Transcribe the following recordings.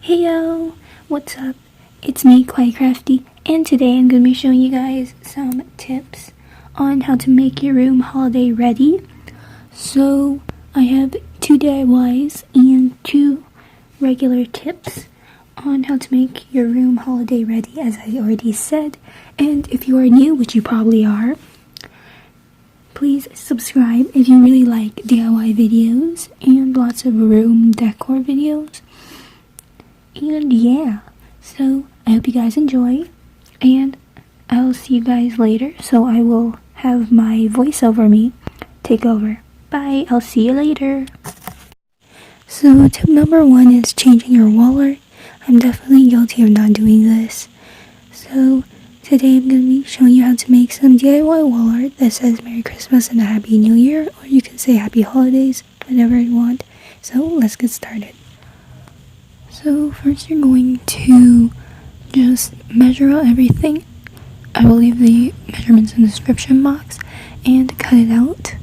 Heyo! What's up? It's me, Quite Crafty, and today I'm going to be showing you guys some tips on how to make your room holiday ready. So, I have 2 DIYs and 2 regular tips on how to make your room holiday ready, as I already said. And if you are new, which you probably are, please subscribe if you really like DIY videos and lots of room decor videos. And yeah, so I hope you guys enjoy, and I'll see you guys later. So I will have my voice over me take over. Bye, I'll see you later. So tip number 1 is changing your wall art. I'm definitely guilty of not doing this. So today I'm going to be showing you how to make some DIY wall art that says Merry Christmas and a Happy New Year, or you can say Happy Holidays, whatever you want. So let's get started. So first you're going to just measure out everything. I will leave the measurements in the description box, and cut it out.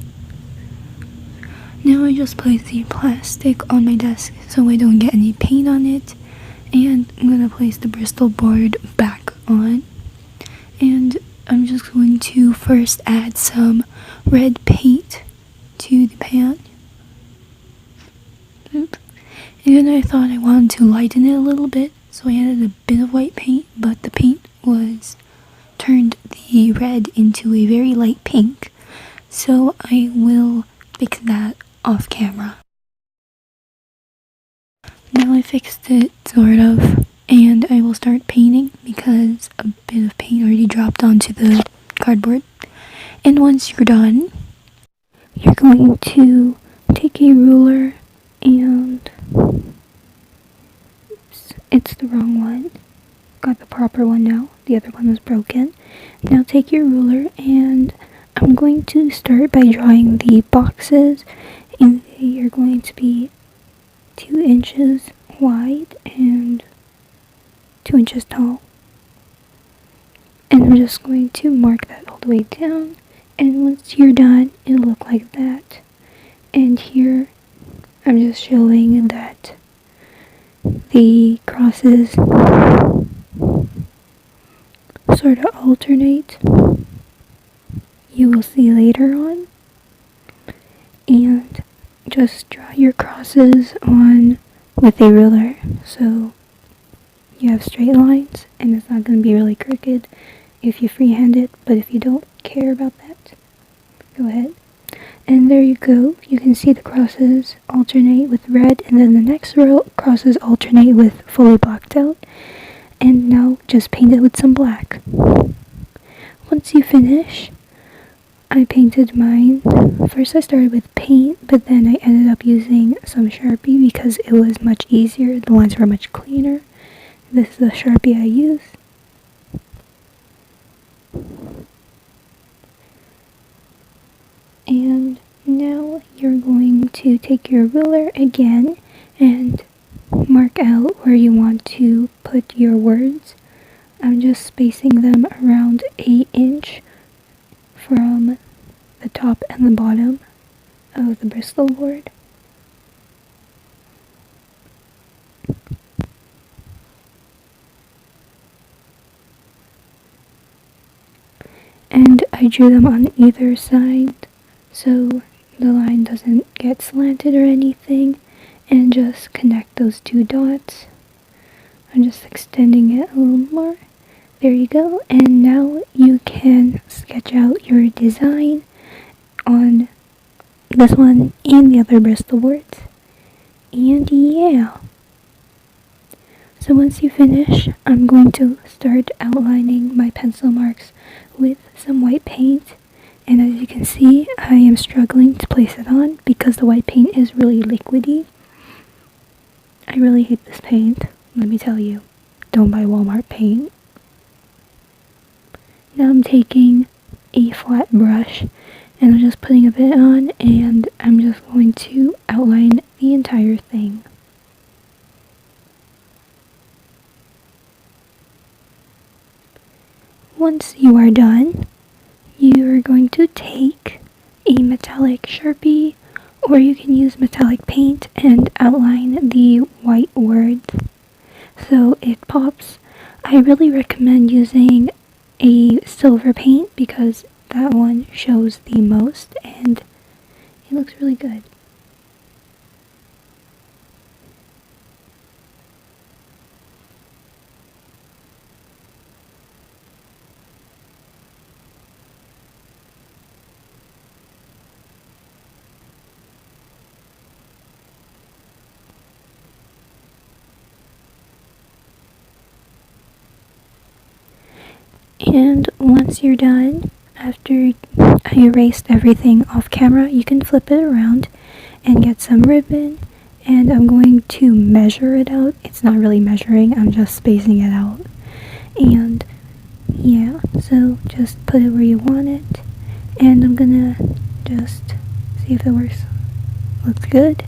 Now I just place the plastic on my desk so I don't get any paint on it, and I'm going to place the Bristol board back on, and I'm just going to first add some red paint to the pan. Oops. And then I thought I wanted to lighten it a little bit, so I added a bit of white paint, but the paint turned the red into a very light pink, so I will fix that off camera. Now I fixed it, sort of, and I will start painting because a bit of paint already dropped onto the cardboard. And once you're done, you're going to take a ruler and... Oops, it's the wrong one. Got the proper one now. The other one was broken. Now take your ruler, and I'm going to start by drawing the boxes, and they are going to be 2 inches wide and 2 inches tall. And I'm just going to mark that all the way down, and once you're done, it'll look like that. And here I'm just showing that the crosses sort of alternate. You will see later on. And just draw your crosses on with a ruler so you have straight lines, and it's not going to be really crooked if you freehand it, but if you don't care about that, go ahead. And there you go. You can see the crosses alternate with red, and then the next row crosses alternate with fully blacked out. And now just paint it with some black. Once you finish, I painted mine. First I started with paint, but then I ended up using some Sharpie because it was much easier. The lines were much cleaner. This is the Sharpie I use. And now you're going to take your ruler again and mark out where you want to put your words. I'm just spacing them around 1 inch from the top and the bottom of the Bristol board. And I drew them on either side so the line doesn't get slanted or anything, and just connect those 2 dots. I'm just extending it a little more. There you go, and now you can sketch out your design on this one and the other Bristol boards. And yeah. So once you finish, I'm going to start outlining my pencil marks with some white paint. And as you can see, I am struggling to place it on because the white paint is really liquidy. I really hate this paint, let me tell you. Don't buy Walmart paint. Now I'm taking a flat brush and I'm just putting a bit on, and I'm just going to outline the entire thing. Once you are done, you are going to take a metallic Sharpie, or you can use metallic paint and outline the white words. so it pops. I really recommend using a silver paint because that one shows the most and it looks really good. And once you're done, after I erased everything off camera, you can flip it around and get some ribbon. And I'm going to measure it out. It's not really measuring, I'm just spacing it out. And yeah, so just put it where you want it. And I'm gonna just see if it works. Looks good.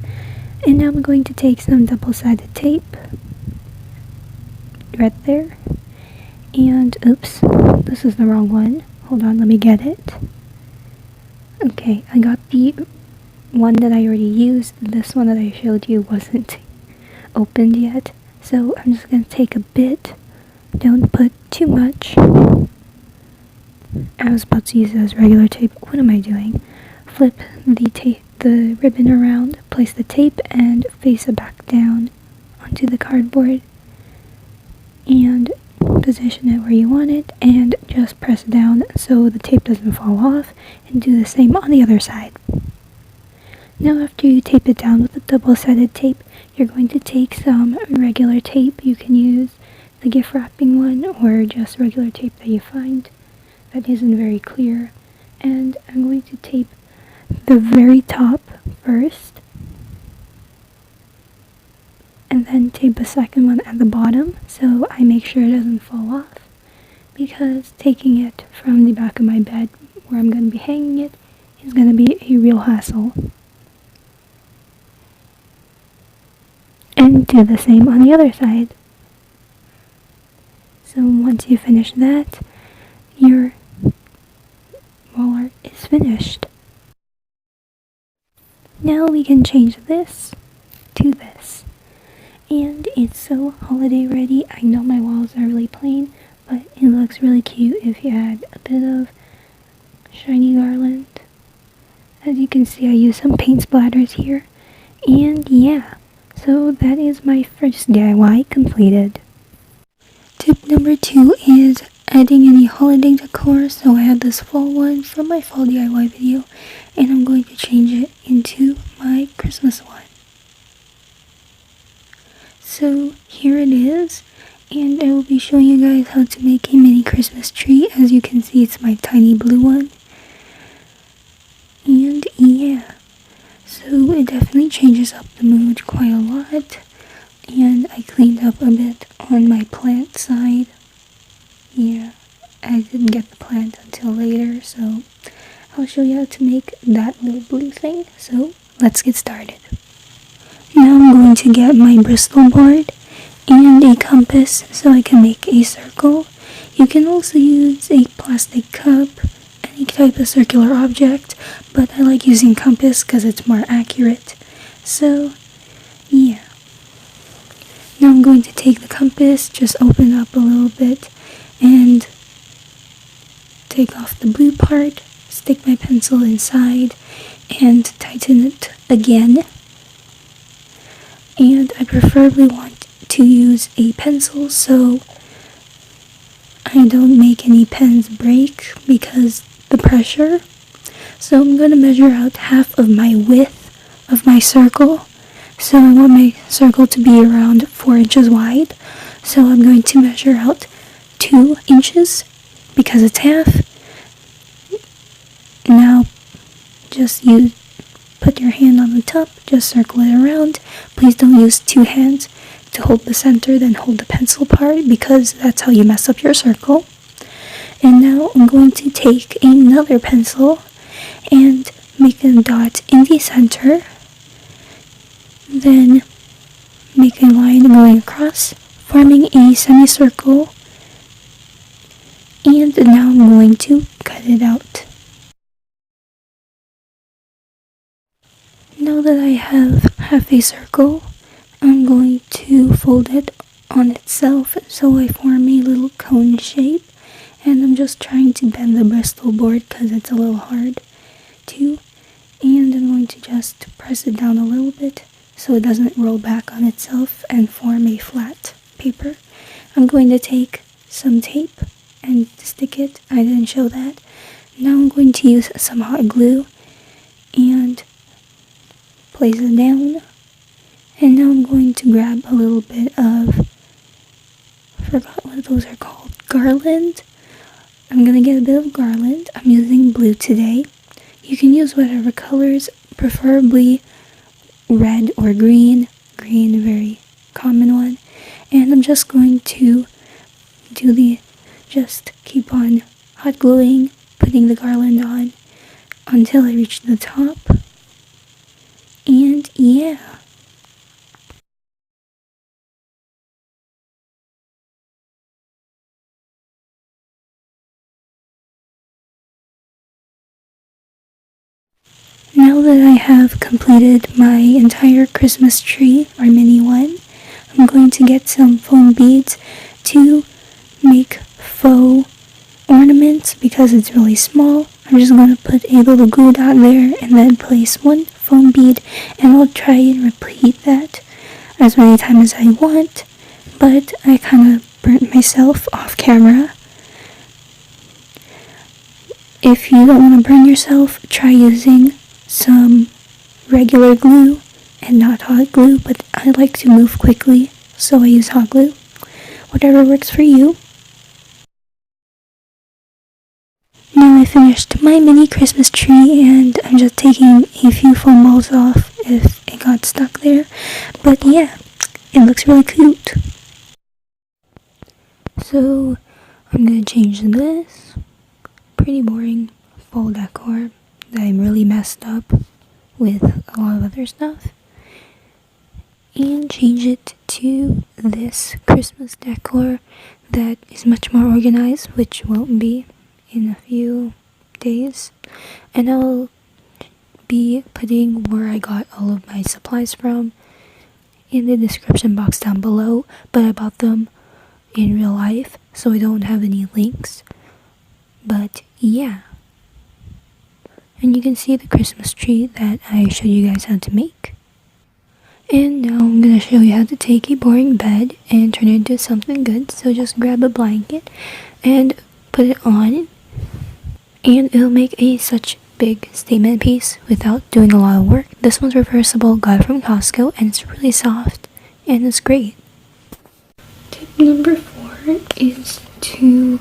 And now I'm going to take some double-sided tape right there. And oops, this is the wrong one. Hold on, let me get it. Okay, I got the one that I already used. This one that I showed you wasn't opened yet. So I'm just going to take a bit. Don't put too much. I was about to use it as regular tape. What am I doing? Flip the ribbon around, place the tape, and face it back down onto the cardboard. And position it where you want it, and just press down so the tape doesn't fall off, and do the same on the other side. Now after you tape it down with the double-sided tape, you're going to take some regular tape. You can use the gift wrapping one or just regular tape that you find that isn't very clear. And I'm going to tape the very top first, and then tape the second one at the bottom so I make sure it doesn't fall off, because taking it from the back of my bed where I'm going to be hanging it is going to be a real hassle. And do the same on the other side. So once you finish that, your wall art is finished. Now we can change this to this. And it's so holiday ready. I know my walls are really plain, but it looks really cute if you add a bit of shiny garland. As you can see, I used some paint splatters here. And yeah, so that is my first DIY completed. Tip number 2 is adding any holiday decor. So I have this fall one from my fall DIY video, and I'm going to change it into my Christmas one. So here it is, and I will be showing you guys how to make a mini Christmas tree. As you can see, it's my tiny blue one. And yeah, so it definitely changes up the mood quite a lot. And I cleaned up a bit on my plant side. Yeah, I didn't get the plant until later, so I'll show you how to make that little blue thing. So let's get started. Now I'm going to get my Bristol board and a compass so I can make a circle. You can also use a plastic cup, any type of circular object, but I like using compass because it's more accurate. So yeah. Now I'm going to take the compass, just open up a little bit and take off the blue part, stick my pencil inside and tighten it again. And I preferably want to use a pencil so I don't make any pens break because the pressure. So I'm going to measure out half of my width of my circle. So I want my circle to be around 4 inches wide. So I'm going to measure out 2 inches because it's half. Now just put your hand on the top, just circle it around. Please don't use 2 hands to hold the center, then hold the pencil part, because that's how you mess up your circle. And now I'm going to take another pencil and make a dot in the center. Then make a line going across, forming a semicircle. And now I'm going to cut it out. Now that I have half a circle, I'm going to fold it on itself, so I form a little cone shape, and I'm just trying to bend the Bristol board because it's a little hard to, and I'm going to just press it down a little bit so it doesn't roll back on itself and form a flat paper. I'm going to take some tape and stick it. I didn't show that. Now I'm going to use some hot glue and place it down. And now I'm going to grab a little bit of, I forgot what those are called, Garland. I'm going to get a bit of Garland. I'm using blue today. You can use whatever colors, preferably red or green. Green, a very common one. And I'm just going to just keep on hot gluing, putting the garland on until I reach the top. And yeah. Now that I have completed my entire Christmas tree, or mini one, I'm going to get some foam beads to make faux ornaments because it's really small. I'm just going to put a little glue dot there and then place one foam bead, and I'll try and repeat that as many times as I want, but I kind of burnt myself off camera. If you don't want to burn yourself, try using some regular glue and not hot glue, but I like to move quickly, so I use hot glue. Whatever works for you. Now I finished my mini Christmas tree, and I'm just taking a few foam balls off if it got stuck there. But yeah, it looks really cute. So I'm gonna change this pretty boring fall decor that I really messed up with a lot of other stuff, and change it to this Christmas decor that is much more organized, which won't be in a few days. And I'll be putting where I got all of my supplies from in the description box down below, but I bought them in real life, so I don't have any links. But yeah. And you can see the Christmas tree that I showed you guys how to make. And now I'm going to show you how to take a boring bed and turn it into something good. So just grab a blanket and put it on, and it'll make such big statement piece without doing a lot of work. This one's reversible, got it from Costco, and it's really soft and it's great. Tip number 4 is to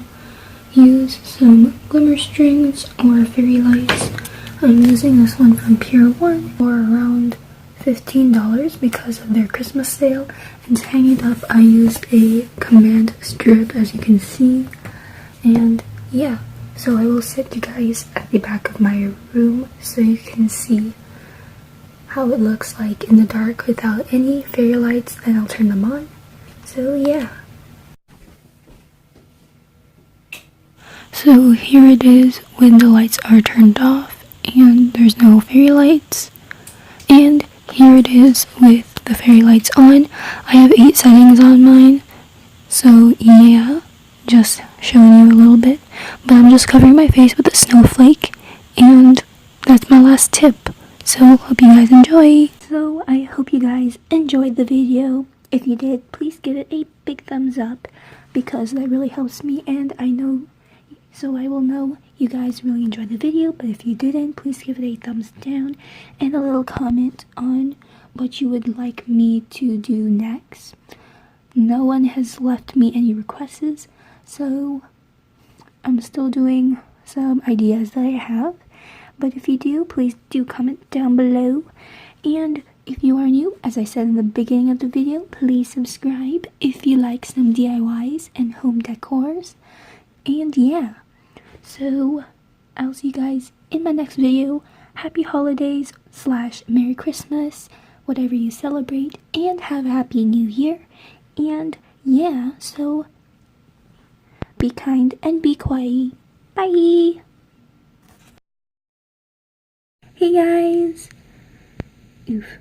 use some glimmer strings or fairy lights. I'm using this one from Pier 1 for around $15 because of their Christmas sale. And to hang it up, I used a command strip, as you can see. And yeah, so I will set you guys at the back of my room so you can see how it looks like in the dark without any fairy lights. Then I'll turn them on. So yeah. So here it is when the lights are turned off and there's no fairy lights. And here it is with the fairy lights on. I have 8 settings on mine. So yeah, just showing you a little bit. But I'm just covering my face with a snowflake. And that's my last tip. So hope you guys enjoy. So I hope you guys enjoyed the video. If you did, please give it a big thumbs up because that really helps me, and I know, so I will know you guys really enjoyed the video. But if you didn't, please give it a thumbs down and a little comment on what you would like me to do next. No one has left me any requests, so I'm still doing some ideas that I have. But if you do, please do comment down below. And if you are new, as I said in the beginning of the video, please subscribe if you like some DIYs and home decors. And yeah, so I'll see you guys in my next video. Happy holidays / Merry Christmas, whatever you celebrate, and have a Happy New Year. And yeah, so be kind and be quiet. Bye! Hey guys! Oof.